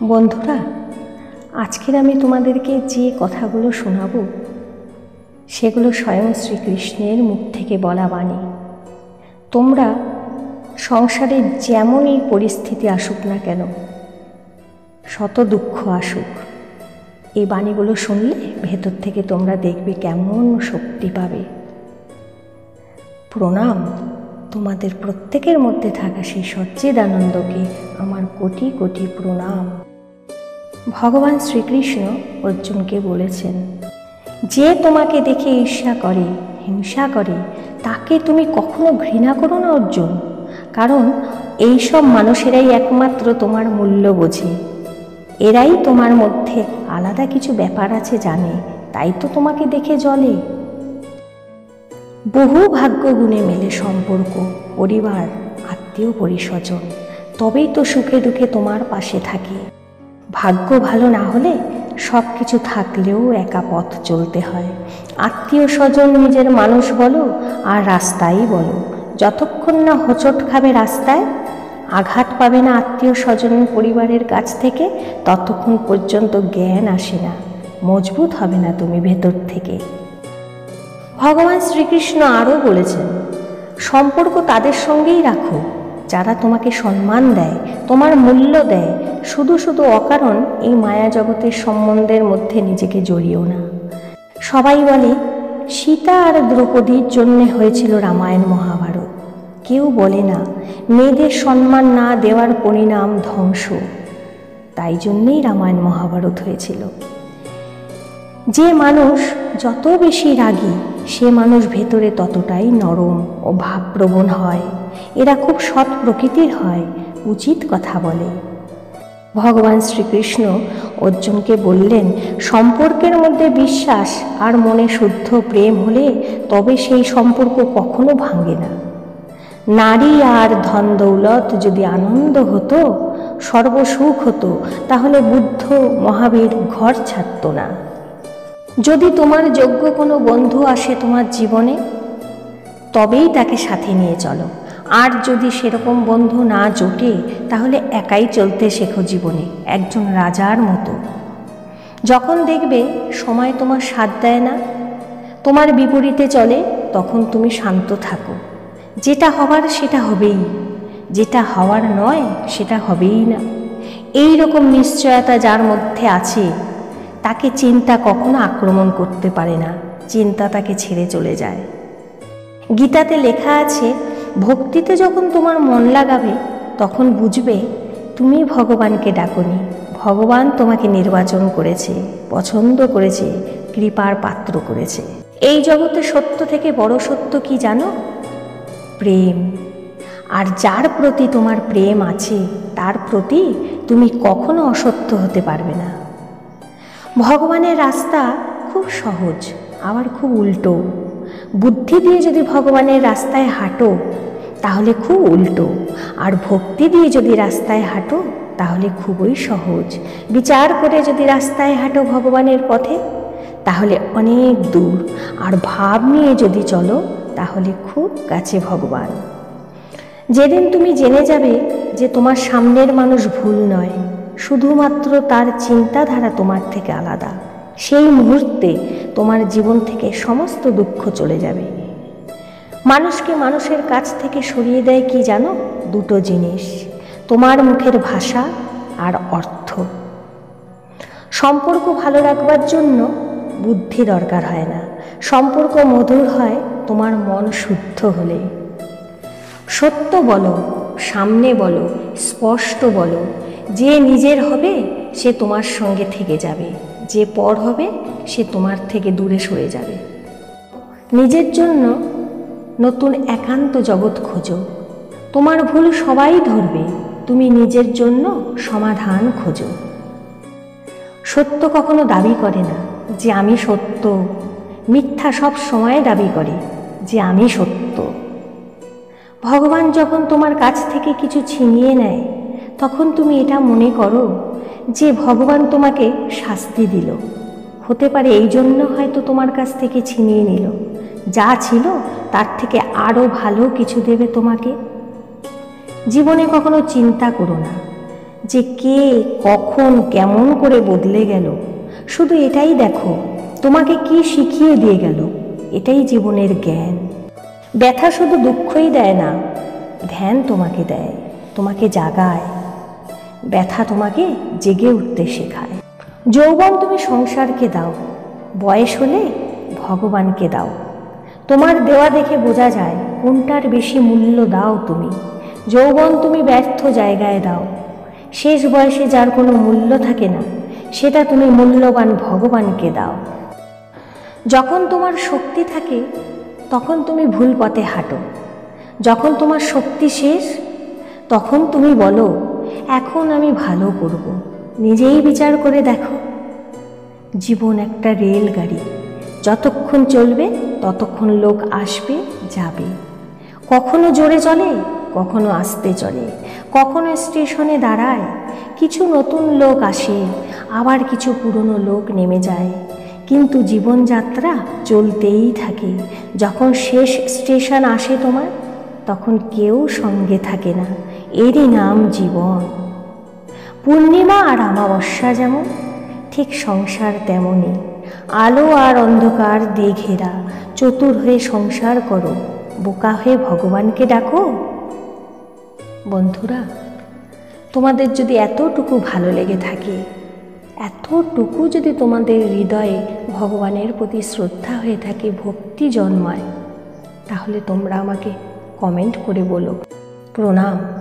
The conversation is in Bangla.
বন্ধুরা, আজকের আমি তোমাদেরকে যে কথাগুলো শোনাবো সেগুলো স্বয়ং শ্রীকৃষ্ণের মুখ থেকে বলা বাণী। তোমরা সংসারে যেমনই পরিস্থিতি আসুক না কেন, শত দুঃখ আসুক, এই বাণীগুলো শুনলে ভেতর থেকে তোমরা দেখবে কেমন শক্তি পাবে। প্রণাম। তোমাদের প্রত্যেকের মধ্যে থাকা সেই সচ্চিদানন্দকে আমার কোটি কোটি প্রণাম। ভগবান শ্রীকৃষ্ণ অর্জুনকে বলেছেন, যে তোমাকে দেখে ঈর্ষা করে, হিংসা করে, তাকে তুমি কখনো ঘৃণা করো না অর্জুন। কারণ এইসব মানুষেরাই একমাত্র তোমার মূল্য বোঝে। এরাই তোমার মধ্যে আলাদা কিছু ব্যাপার আছে জানে, তাই তো তোমাকে দেখে জ্বলে। বহু ভাগ্য গুণে মেলে সম্পর্ক, পরিবার, আত্মীয় পরিস্বজন, তবেই তো সুখে দুঃখে তোমার পাশে থাকে। ভাগ্য ভালো না হলে সব কিছু থাকলেও একা পথ চলতে হয়। আত্মীয় স্বজন নিজের মানুষ বলো আর রাস্তাই বলো, যতক্ষণ না হোঁচট খাবে রাস্তায়, আঘাত পাবে না আত্মীয় স্বজন পরিবারের কাছ থেকে, ততক্ষণ পর্যন্ত জ্ঞান আসে না, মজবুত হবে না তুমি ভেতর থেকে। ভগবান শ্রীকৃষ্ণ আরও বলেছেন, সম্পর্ক তাদের সঙ্গেই রাখো যারা তোমাকে সম্মান দেয়, তোমার মূল্য দেয়। শুধু শুধু অকারণ এই মায়া জগতের সম্বন্ধের মধ্যে নিজেকে জড়িও না। সবাই বলে সীতা আর দ্রৌপদীর জন্য হয়েছিল রামায়ণ মহাভারত। কেউ বলে না মেয়েদের সম্মান না দেওয়ার পরিণাম ধ্বংস, তাই জন্যেই রামায়ণ মহাভারত হয়েছিল। যে মানুষ যত বেশি রাগী, সে মানুষ ভেতরে ততটাই নরম ও ভাবপ্রবণ হয়। এরা খুব সৎ প্রকৃতির হয়, উচিত কথা বলে। ভগবান শ্রীকৃষ্ণ অর্জুনকে বললেন, সম্পর্কের মধ্যে বিশ্বাস আর মনে শুদ্ধ প্রেম হলে তবে সেই সম্পর্ক কখনো ভাঙে না। নারী আর ধন দৌলত যদি আনন্দ হতো, সর্বসুখ হতো, তাহলে বুদ্ধ মহাবীর ঘর ছাড়ত না। যদি তোমার যোগ্য কোনো বন্ধু আসে তোমার জীবনে, তবেই তাকে সাথে নিয়ে চলো। আর যদি সেরকম বন্ধু না জোটে, তাহলে একাই চলতে শেখো জীবনে, একজন রাজার মতো। যখন দেখবে সময় তোমার সাথ দেয় না, তোমার বিপরীতে চলে, তখন তুমি শান্ত থাকো। যেটা হবার সেটা হবেই, যেটা হওয়ার নয় সেটা হবেই না। এই রকম নিশ্চয়তা যার মধ্যে আছে, তাকে চিন্তা কখনো আক্রমণ করতে পারে না, চিন্তা তাকে ছেড়ে চলে যায়। গীতাতে লেখা আছে, ভক্তিতে যখন তোমার মন লাগাবে, তখন বুঝবে তুমি ভগবানকে ডাকোনি, ভগবান তোমাকে নির্বাচন করেছে, পছন্দ করেছে, কৃপার পাত্র করেছে। এই জগতে সত্য থেকে বড় সত্য কি জানো? প্রেম। আর যার প্রতি তোমার প্রেম আছে, তার প্রতি তুমি কখনো অসত্য হতে পারবে না। ভগবানের রাস্তা খুব সহজ, আবার খুব উল্টো। বুদ্ধি দিয়ে যদি ভগবানের রাস্তায় হাঁটো, তাহলে খুব উল্টো। আর ভক্তি দিয়ে যদি রাস্তায় হাঁটো, তাহলে খুবই সহজ। বিচার করে যদি রাস্তায় হাঁটো ভগবানের পথে, তাহলে অনেক দূর। আর ভাব নিয়ে যদি চলো, তাহলে খুব কাছে ভগবান। যেদিন তুমি জেনে যাবে যে তোমার সামনের মানুষ ভুল নয়, শুধুমাত্র তার চিন্তাধারা তোমার থেকে আলাদা, সেই মুহূর্তে তোমার জীবন থেকে সমস্ত দুঃখ চলে যাবে। মানুষকে মানুষের কাছ থেকে সরিয়ে দেয় কি জানো? দুটো জিনিস, তোমার মুখের ভাষা আর অর্থ। সম্পর্ক ভালো রাখবার জন্য বুদ্ধি দরকার হয় না, সম্পর্ক মধুর হয় তোমার মন শুদ্ধ হলে। সত্য বলো, সামনে বলো, স্পষ্ট বলো। যে নিজের হবে সে তোমার সঙ্গে থেকে যাবে, যে পর হবে সে তোমার থেকে দূরে সরে যাবে। নিজের জন্য নতুন একান্ত জগৎ খোঁজো। তোমার ভুল সবাই ধরবে, তুমি নিজের জন্য সমাধান খোঁজো। সত্য কখনো দাবি করে না যে আমি সত্য, মিথ্যা সব সময় দাবি করে যে আমি সত্য। ভগবান যখন তোমার কাছ থেকে কিছু ছিনিয়ে নেয়, তখন তুমি এটা মনে করো যে ভগবান তোমাকে শাস্তি দিল। হতে পারে এই জন্য হয়তো তোমার কাছ থেকে ছিনিয়ে নিল, যা ছিল তার থেকে আরও ভালো কিছু দেবে তোমাকে। জীবনে কখনো চিন্তা করো না যে কে কখন কেমন করে বদলে গেল। শুধু এটাই দেখো তোমাকে কি শিখিয়ে দিয়ে গেল। এটাই জীবনের জ্ঞান। ব্যথা শুধু দুঃখই দেয় না, ধ্যান তোমাকে দেয়, তোমাকে জাগায়। ব্যথা তোমাকে জেগে উঠতে শেখায়। যৌবন তুমি সংসারকে দাও, বয়স হলে ভগবানকে দাও। তোমার দেওয়া দেখে বোঝা যায় কোনটার বেশি মূল্য দাও তুমি। যৌবন তুমি ব্যর্থ জায়গায় দাও। শেষ বয়সে যার কোনো মূল্য থাকে না, সেটা তুমি মূল্যবান ভগবানকে দাও। যখন তোমার শক্তি থাকে তখন তুমি ভুল পথে হাঁটো। যখন তোমার শক্তি শেষ তখন তুমি বলো এখন আমি ভালো করব। নিজেই বিচার করে দেখো। জীবন একটা রেলগাড়ি, যতক্ষণ চলবে ততক্ষণ লোক আসবে যাবে। কখনো জোরে চলে, কখনো আস্তে চলে, কখনো স্টেশনে দাঁড়ায়। কিছু নতুন লোক আসে, আবার কিছু পুরনো লোক নেমে যায়। কিন্তু জীবনযাত্রা চলতেই থাকে। যখন শেষ স্টেশন আসে তোমার, তখন কেউ সঙ্গে থাকে না। এরই নাম জীবন। পূর্ণিমা আর অমাবস্যা যেমন, ঠিক সংসার তেমনই। আলো আর অন্ধকার দিয়ে ঘেরা। চতুর হয়ে সংসার করো, বোকা হয়ে ভগবানকে ডাকো। বন্ধুরা, তোমাদের যদি এতটুকু ভালো লেগে থাকে, এতটুকু যদি তোমাদের হৃদয়ে ভগবানের প্রতি শ্রদ্ধা হয়ে থাকে, ভক্তি জন্মায়, তাহলে তোমরা আমাকে কমেন্ট করে বলো। প্রণাম।